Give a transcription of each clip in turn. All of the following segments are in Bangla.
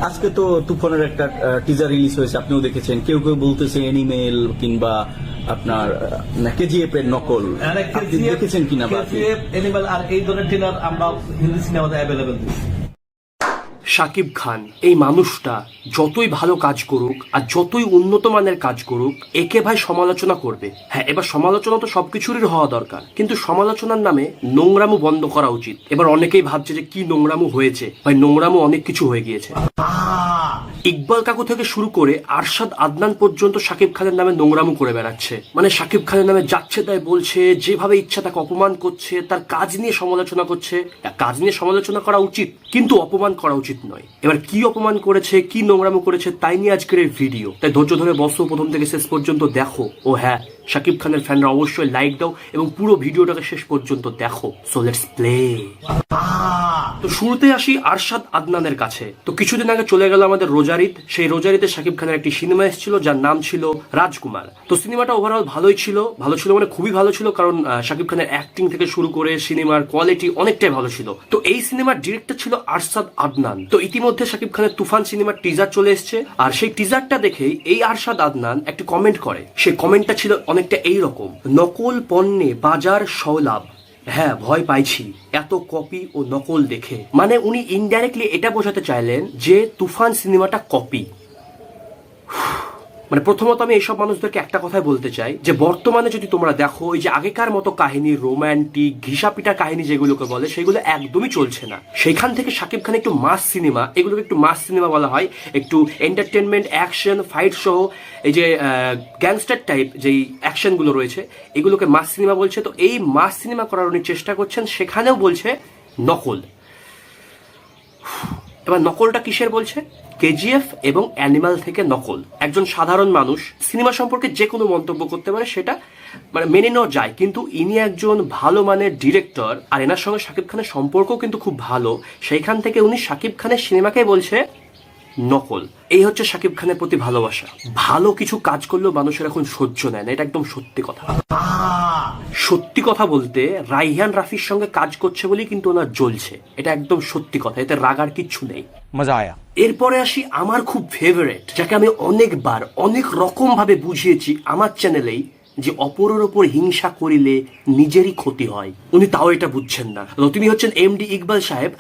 আজকে তো তুফানের একটা টিজার রিলিজ হয়েছে, আপনিও দেখেছেন। কেউ কেউ বলতেছে অ্যানিমেল কিংবা আপনার কেজিএফ এর নকল। আপনি দেখেছেন কিনা? কেজিএফ, অ্যানিমেল আর এই ধরনের ট্রেলার আমরা হিন্দি সিনেমাতে অ্যাভেলেবেল দিচ্ছি। শাকিব খান এই মানুষটা যতই ভালো কাজ করুক আর যতই উন্নত মানের কাজ করুক, একে ভাই সমালোচনা করবে। হ্যাঁ, এবার সমালোচনা তো সবকিছুরই হওয়া দরকার, কিন্তু সমালোচনার নামে নোংরামু বন্ধ করা উচিত। এবার অনেকেই ভাবছে যে কি নোংরামু হয়েছে। ভাই, নোংরামু অনেক কিছু হয়ে গিয়েছে। ইকবাল কাকু থেকে শুরু করে আরশাদ আদনান পর্যন্ত শাকিব খানের নামে নোংরামু করে বেড়াচ্ছে। মানে শাকিব খানের নামে যাচ্ছে তাই বলছে, যেভাবে ইচ্ছা তাকে অপমান করছে, তার কাজ নিয়ে সমালোচনা করছে। কাজ নিয়ে সমালোচনা করা উচিত, কিন্তু অপমান করা উচিত নয়। এবার কি অপমান করেছে, কি নোংরামু করেছে, তাই নিয়ে আজকের এই ভিডিও। তাই ধৈর্য ধরে বসো, প্রথম থেকে শেষ পর্যন্ত দেখো। ও হ্যাঁ, শাকিব খানের ফ্যানরা অবশ্যই লাইক দাও এবং পুরো ভিডিওটাকে শেষ পর্যন্ত দেখো। So let's play. তো শুরুতে আসি আরশাদ আদনানের কাছে। তো কিছুদিন আগে চলে গেল আমাদের রোজারিদ। সেই রোজারিতে শাকিব খানের একটি সিনেমা এসেছিল যার নাম ছিল রাজকুমার। তো সিনেমাটা ওভারঅল ভালোই ছিল, ভালো ছিল মানে খুবই ভালো ছিল, কারণ শাকিব খানের অ্যাক্টিং থেকে শুরু করে সিনেমার কোয়ালিটি অনেকটাই ভালো ছিল। তো এই সিনেমার ডিরেক্টর ছিল আরশাদ আদনান। তো ইতিমধ্যে শাকিব খানের তুফান সিনেমার টিজার চলে এসছে, আর সেই টিজারটা দেখেই এই আরশাদ আদনান একটি কমেন্ট করে। সেই কমেন্টটা ছিল অনেকটা এইরকম: নকল পণ্যে বাজার সওলাভ। হ্যাঁ, ভয় পাইছি এত কপি ও নকল দেখে। মানে উনি ইনডাইরেক্টলি এটা বোঝাতে চাইলেন যে তুফান সিনেমাটা কপি। মানে প্রথমত আমি এইসব মানুষদেরকে একটা কথাই বলতে চাই যে বর্তমানে যদি তোমরা দেখো, এই যে আগেকার মতো কাহিনী, রোমান্টিক ঘিসাপিটা কাহিনী যেগুলোকে বলে, সেগুলো একদমই চলছে না। সেইখান থেকে শাকিব খান একটু মাস সিনেমা, এগুলোকে একটু মাস সিনেমা বলা হয়, একটু এন্টারটেনমেন্ট, অ্যাকশন, ফাইট সহ এই যে গ্যাংস্টার টাইপ যেই অ্যাকশনগুলো রয়েছে, এগুলোকে মাস সিনেমা বলছে। তো এই মাস সিনেমা করার উনি চেষ্টা করছেন, সেখানেও বলছে নকল। এবার নকলটা কিসের বলছে? কেজিএফ এবং অ্যানিমাল থেকে নকল। একজন সাধারণ মানুষ সিনেমা সম্পর্কে যে কোনো মন্তব্য করতে পারে, সেটা মানে মেনে নেওয়া যায়, কিন্তু ইনি একজন ভালো মানের ডিরেক্টর, আর এনার সঙ্গে শাকিব খানের সম্পর্কও কিন্তু খুব ভালো। সেইখান থেকে উনি শাকিব খানের সিনেমাকে বলছে নকল। এই হচ্ছে শাকিব খানের প্রতি ভালোবাসা। ভালো কিছু কাজ করলেও মানুষের এখন সহ্য নেয় না, এটা একদম সত্যি কথা। সত্যি কথা বলতে রাইহান রাফির সঙ্গে কাজ করছে বলেই কিন্তু ওনার জ্বলছে, এটা একদম সত্যি কথা, এতে রাগার কিচ্ছু নেই। মজা আয়া। এরপরে আসি আমার খুব ফেভারিট, যাকে আমি অনেকবার অনেক রকম ভাবে বুঝিয়েছি আমার চ্যানেলেই, যে অপরের ওপর হিংসা করিলে নিজেরই ক্ষতি হয়। উনি তাও এটা বুঝছেন না। তো তিনি হচ্ছেন এমডি ইকবাল সাহেব।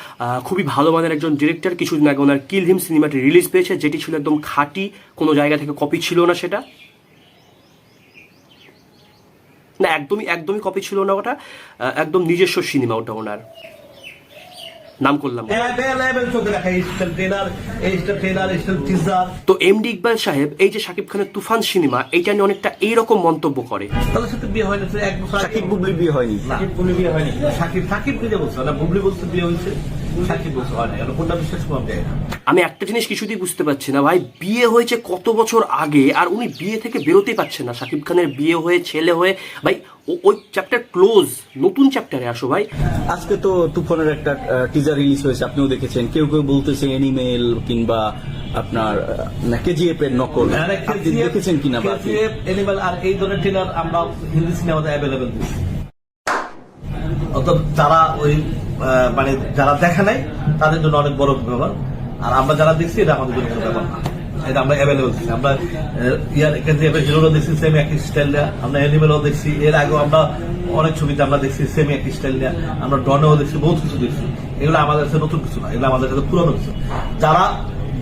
খুবই ভালো মানের একজন ডিরেক্টর। কিছুদিন আগে ওনার কিল হিম সিনেমাটি রিলিজ পেয়েছে, যেটি ছিল একদম খাঁটি, কোনো জায়গা থেকে কপি ছিল না। সেটা না, একদমই কপি ছিল না, ওটা একদম নিজস্ব সিনেমা। ওটা ওনার নাম করলাম। তো এমডি ইকবাল সাহেব এই যে শাকিব খানের তুফান সিনেমা, এইটা নিয়ে অনেকটা এইরকম মন্তব্য করে। তাদের সাথে বিয়ে হয়নি, এক বছর সাকিব বুবলি বিয়ে হয়নি। সাকিব বুবলি বিয়ে হয়নি। সাকিব নিজে বলছে না, বুবলি বলছে বিয়ে হয়েছে, সাকিব বলছে হয় না। কোনটা বিশ্বাস করলাম যায় না। আমি একটা জিনিস কিছুতেই বুঝতে পারছি না ভাই, বিয়ে হয়েছে কত বছর আগে, আর উনি বিয়ে থেকে বেরোতেই পারছেন না। শাকিব খানের বিয়ে হয়ে ছেলে হয়ে, ভাই ওই চ্যাপ্টার ক্লোজ, নতুন চ্যাপ্টারে আসো ভাই। আজকে তো তুফানের একটা টিজার রিলিজ হয়েছে, আপনিও দেখেছেন। কেউ কেউ বলতেছে অ্যানিমেল কিংবা আপনার কেজিএফ এর নকল। আপনি দেখেছেন কিনা? কেজিএফ, অ্যানিমেল আর এই ধরনের ট্রেলার আমরা হিন্দি সিনেমাতে অ্যাভেলেবেল দিচ্ছি। অর্থাৎ যারা ওই মানে যারা দেখা নাই তাদের জন্য অনেক বড় ব্যাপার, আর আমরা যারা দেখছি এটা আমাদের জন্য ব্যাপার না। এটা আমরা অ্যাভেলেবল দিচ্ছি। আমরা হিরোরও দেখছি সেম একই স্টাইল দেওয়া, আমরা অ্যানিমেলও দেখছি। এর আগেও আমরা অনেক ছবিতে আমরা দেখছি সেম একই স্টাইল দেওয়া, আমরা ডনেও দেখছি, বহুত কিছু দেখছি। এগুলো আমাদের কাছে নতুন কিছু না, এগুলো আমাদের কাছে পুরোনো কিছু। যারা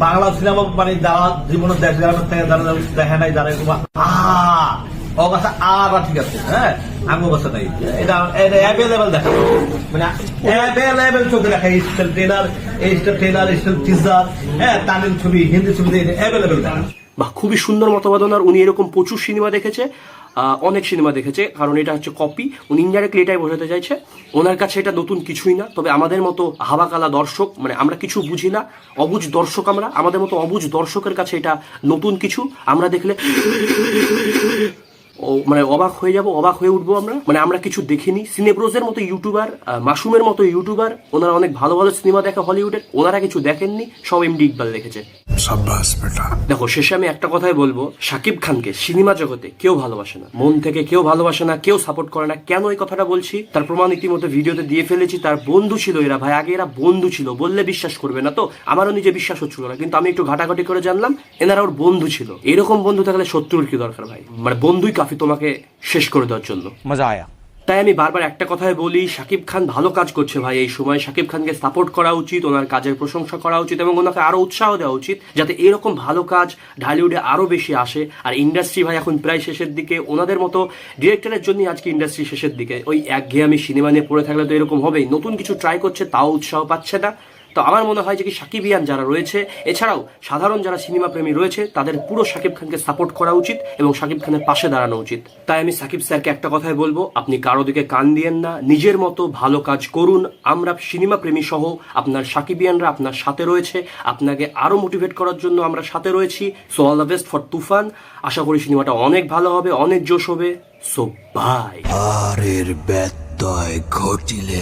বাংলা সিনেমা মানে যারা জীবনের দেখা নাই, যারা এরকম অবস্থা আর ঠিক আছে, হ্যাঁ আমি অবস্থা নাই, এটা অ্যাভেলেবেল দেখা, মানে অ্যাভেলেবেল চোখে দেখা। এই ট্রেলার, এই ট্রেলার, এই টিজার, হ্যাঁ তামিল ছবি, হিন্দি ছবিতে অ্যাভেলেবেল দেখা। বা খুবই সুন্দর মতবাদ। উনি এরকম প্রচুর সিনেমা দেখেছে, অনেক সিনেমা দেখেছে, কারণ এটা হচ্ছে কপি। উনি ইনডাইরেক্টলি এটাই বোঝাতে চাইছে, ওনার কাছে এটা নতুন কিছুই না। তবে আমাদের মতো হাবাকালা দর্শক, মানে আমরা কিছু বুঝি না, অবুঝ দর্শক, আমাদের মতো অবুঝ দর্শকের কাছে এটা নতুন কিছু। আমরা দেখলে মানে অবাক হয়ে যাব, অবাক হয়ে উঠবো আমরা। মানে আমরা কিছু দেখিনি। সিনেব্রোজের মতো ইউটিউবার, মাসুমের মতো ইউটিউবার, ওনারা অনেক ভালো ভালো সিনেমা দেখে হলিউডের, ওনারা কিছু দেখেননি, সব এমডি ইকবাল দেখেছে। দেখো, শেষে আমি একটা কথাই বলবো, শাকিব খানকে সিনেমা জগতে কেউ ভালোবাসে না, মন থেকে কেউ ভালোবাসে না, কেউ সাপোর্ট করে না। কেন এই কথাটা বলছি তার প্রমাণ ইতিমধ্যে ভিডিওতে দিয়ে ফেলেছি। তার বন্ধু ছিল এরা, ভাই, আগে এরা বন্ধু ছিল, বললে বিশ্বাস করবে না। তো আমারও নিজে বিশ্বাস হচ্ছিল না, কিন্তু আমি একটু ঘাটাঘাটি করে জানলাম এনারা ওর বন্ধু ছিল। এরকম বন্ধু থাকলে শত্রুর কি দরকার ভাই? মানে বন্ধুই কাফি তোমাকে শেষ করে দেওয়ার জন্য। মজা আয়া। তাই আমি বারবার একটা কথাই বলি, শাকিব খান ভালো কাজ করছে ভাই। এই সময় শাকিব খানকে সাপোর্ট করা উচিত, ওনার কাজের প্রশংসা করা উচিত এবং ওনাকে আরো উৎসাহ দেওয়া উচিত, যাতে এরকম ভালো কাজ ঢালিউডে আরো বেশি আসে। আর ইন্ডাস্ট্রি ভাই এখন প্রায় শেষের দিকে, ওনাদের মতো ডিরেক্টরের জন্যই আজকে ইন্ডাস্ট্রি শেষের দিকে। ওই একঘেয়েমি সিনেমা নিয়ে পড়ে থাকলে তো এরকম হবেই। নতুন কিছু ট্রাই করছে, তাও উৎসাহ পাচ্ছে না। তো আমার মনে হয় যে কি সাকিবিয়ান যারা রয়েছে, এছাড়াও সাধারণ যারা সিনেমা প্রেমী রয়েছে, তাদের পুরো শাকিব খানকে সাপোর্ট করা উচিত এবং শাকিব খানের পাশে দাঁড়ানো উচিত। তাই আমি সাকিব স্যারকে একটা কথাই বলবো, আপনি কারো দিকে কান দিয়েন না, নিজের মতো ভালো কাজ করুন। আমরা সিনেমা প্রেমী সহ আপনার সাকিবিয়ানরা আপনার সাথে রয়েছে, আপনাকে আরো মোটিভেট করার জন্য আমরা সাথে রয়েছি। So all the best for Toofan. আশা করি সিনেমাটা অনেক ভালো হবে, অনেক জোশ হবে। So by. আর এর ব্যত্যয় ঘটিলে